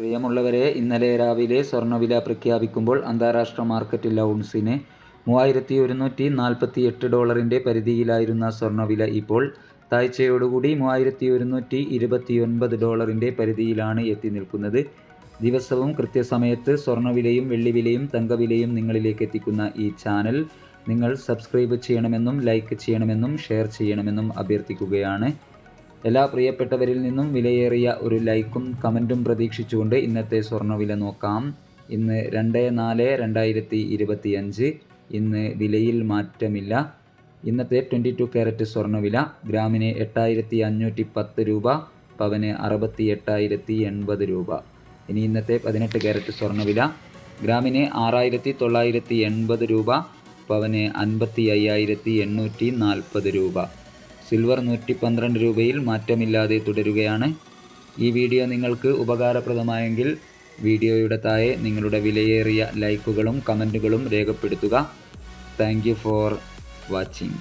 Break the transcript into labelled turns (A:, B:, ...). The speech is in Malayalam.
A: പ്രിയമുള്ളവരെ, ഇന്നലെ രാവിലെ സ്വർണ്ണവില പ്രഖ്യാപിക്കുമ്പോൾ അന്താരാഷ്ട്ര മാർക്കറ്റിൽ ഔൺസിന് $3148 പരിധിയിലായിരുന്ന സ്വർണ്ണവില ഇപ്പോൾ താഴ്ചയോടുകൂടി $3129 പരിധിയിലാണ് എത്തി നിൽക്കുന്നത്. ദിവസവും കൃത്യസമയത്ത് സ്വർണ്ണവിലയും വെള്ളിവിലയും തങ്കവിലയും നിങ്ങളിലേക്ക് എത്തിക്കുന്ന ഈ ചാനൽ നിങ്ങൾ സബ്സ്ക്രൈബ് ചെയ്യണമെന്നും ലൈക്ക് ചെയ്യണമെന്നും ഷെയർ ചെയ്യണമെന്നും അഭ്യർത്ഥിക്കുകയാണ്. എല്ലാ പ്രിയപ്പെട്ടവരിൽ നിന്നും വിലയേറിയ ഒരു ലൈക്കും കമൻറ്റും പ്രതീക്ഷിച്ചുകൊണ്ട് ഇന്നത്തെ സ്വർണ്ണവില നോക്കാം. ഇന്ന് 2/4/2025. ഇന്ന് വിലയിൽ മാറ്റമില്ല. ഇന്നത്തെ 22 കാരറ്റ് സ്വർണ്ണവില ഗ്രാമിന് 8510 രൂപ, പവന് 68,080 രൂപ. ഇനി ഇന്നത്തെ 18 കാരറ്റ് സ്വർണ്ണവില ഗ്രാമിന് 6980 രൂപ, പവന് 55,840 രൂപ. സിൽവർ 112 രൂപയിൽ മാറ്റമില്ലാതെ തുടരുകയാണ്. ഈ വീഡിയോ നിങ്ങൾക്ക് ഉപകാരപ്രദമായെങ്കിൽ വീഡിയോയുടെ താഴെ നിങ്ങളുടെ വിലയേറിയ ലൈക്കുകളും കമൻറ്റുകളും രേഖപ്പെടുത്തുക. Thank you for watching.